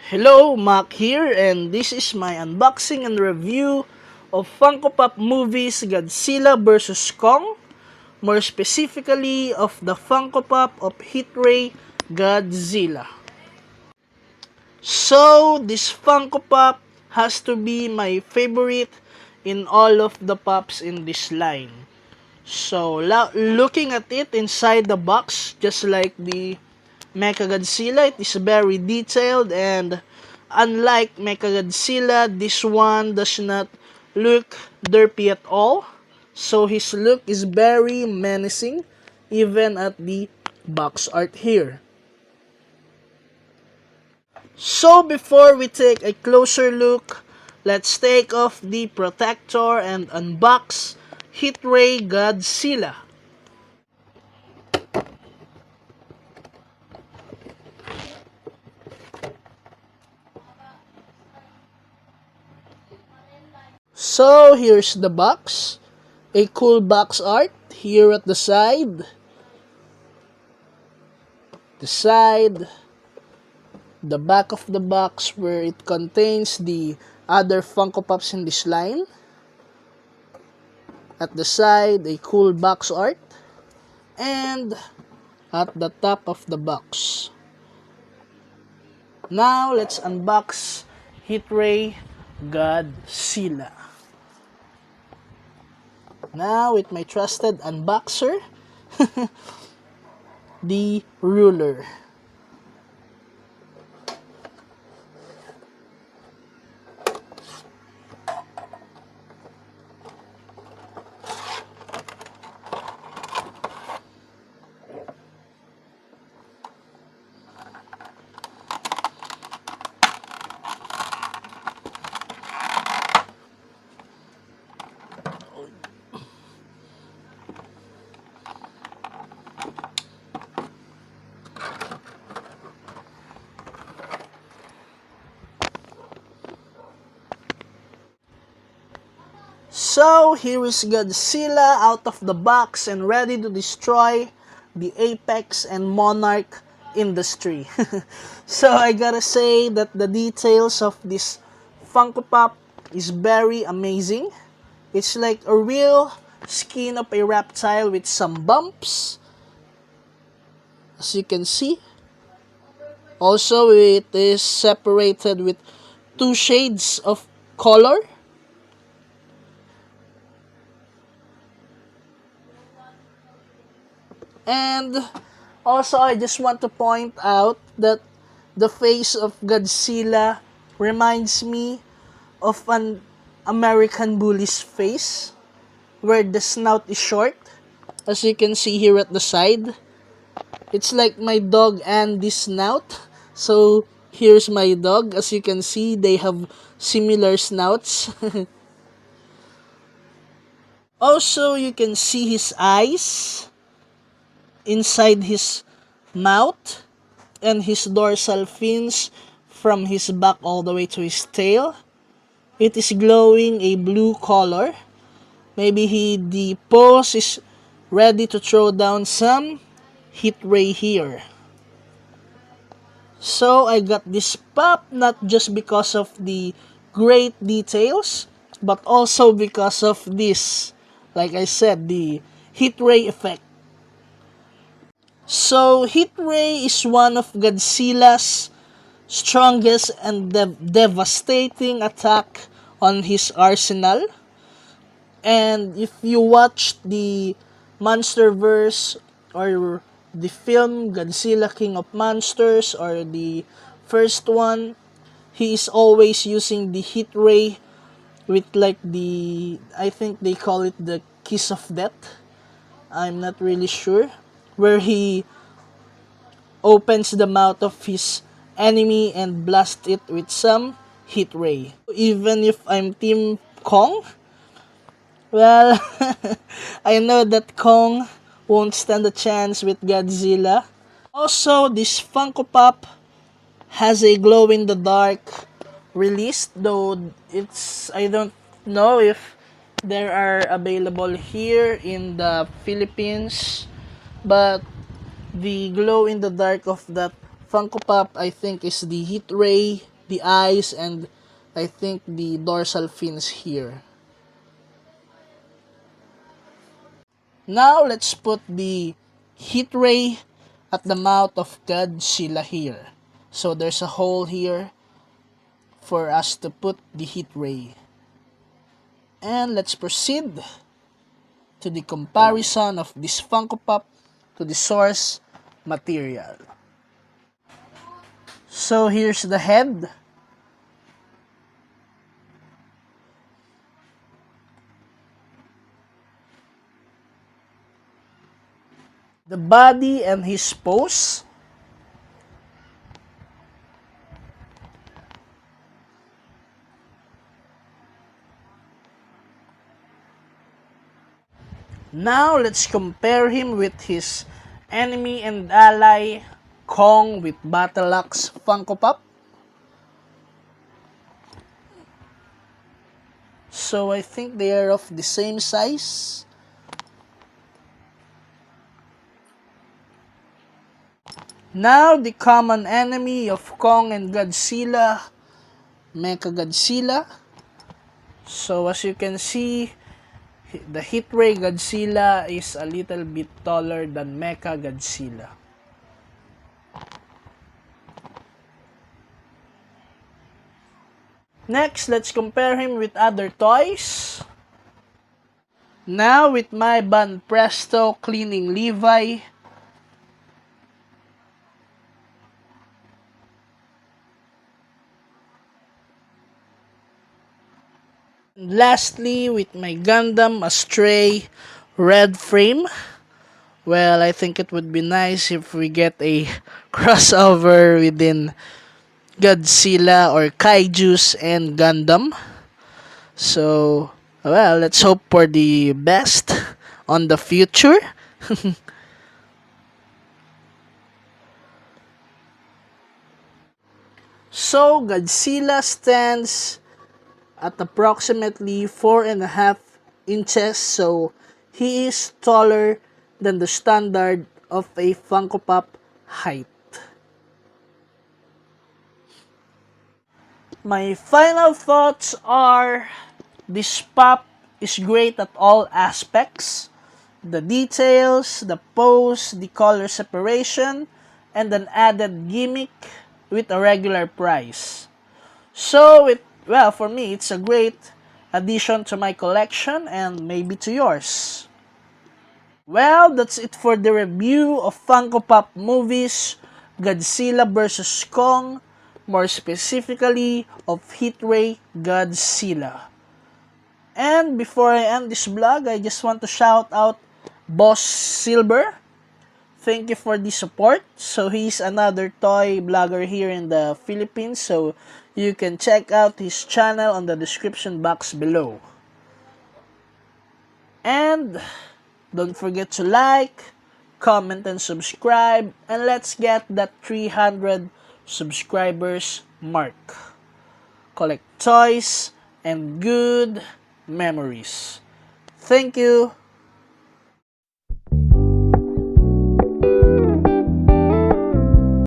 Hello, Mac here, and this is my unboxing and review of Funko Pop movies Godzilla vs. Kong, more specifically of the Funko Pop of Hitray Godzilla. So, this Funko Pop has to be my favorite in all of the pops in this line. So, looking at it inside the box, just like the Mechagodzilla, it is very detailed, and unlike Mechagodzilla, this one does not look derpy at all. So his look is very menacing, even at the box art here. So before we take a closer look, let's take off the protector and unbox Hitray Godzilla. So here's the box. A cool box art here at the side. The back of the box where it contains the other Funko Pops in this line. At the side, a cool box art. And at the top of the box. Now, let's unbox Hitray Godzilla. Now, with my trusted unboxer, the ruler. So, here is Godzilla out of the box and ready to destroy the Apex and Monarch industry. So, I gotta say that the details of this Funko Pop is very amazing. It's like a real skin of a reptile with some bumps, as you can see. Also, it is separated with two shades of color. And also, I just want to point out that the face of Godzilla reminds me of an American Bully's face, where the snout is short, as you can see here at the side. It's like my dog Andy's snout. So, here's my dog. As you can see, they have similar snouts. Also, you can see his eyes inside his mouth and his dorsal fins from his back all the way to his tail. It is glowing a blue color. Maybe the pose is ready to throw down some heat ray here. So I got this pop not just because of the great details, but also because of this, like I said, the heat ray effect. So, Heat Ray is one of Godzilla's strongest and devastating attack on his arsenal. And if you watch the Monsterverse or the film Godzilla King of Monsters or the first one, he is always using the Heat Ray with like I think they call it the Kiss of Death. I'm not really sure. Where he opens the mouth of his enemy and blasts it with some heat ray. Even if I'm Team Kong, well, I know that Kong won't stand a chance with Godzilla. Also, this Funko Pop has a glow-in-the-dark release, though I don't know if they are available here in the Philippines. But the glow in the dark of that Funko Pop, I think, is the Heat Ray the eyes, and I think the dorsal fins here. Now let's put the heat ray at the mouth of Godzilla here. So there's a hole here for us to put the heat ray. And let's proceed to the comparison of this Funko Pop to the source material. So here's the head. The body and his pose. Now let's compare him with his enemy and ally, Kong with Battle Axe Funko Pop. So I think they are of the same size. Now the common enemy of Kong and Godzilla, Mecha Godzilla. So as you can see, the Heat Ray Godzilla is a little bit taller than Mecha Godzilla. Next, let's compare him with other toys. Now with my Ban Presto Cleaning Levi. Lastly, with my Gundam Astray red frame. Well, I think it would be nice if we get a crossover within Godzilla or Kaijus and Gundam. So, well, let's hope for the best on the future. So, Godzilla stands at approximately 4.5 inches, so he is taller than the standard of a Funko Pop height. My final thoughts are, this pop is great at all aspects. The details, the pose, the color separation, and an added gimmick with a regular price. So, for me, it's a great addition to my collection and maybe to yours. Well, that's it for the review of Funko Pop movies, Godzilla vs. Kong, more specifically of Heatray Godzilla. And before I end this vlog, I just want to shout out Boss Silver. Thank you for the support. So he's another toy blogger here in the Philippines, so you can check out his channel on the description box below. And don't forget to like, comment, and subscribe, and let's get that 300 subscribers mark. Collect toys and good memories. Thank you.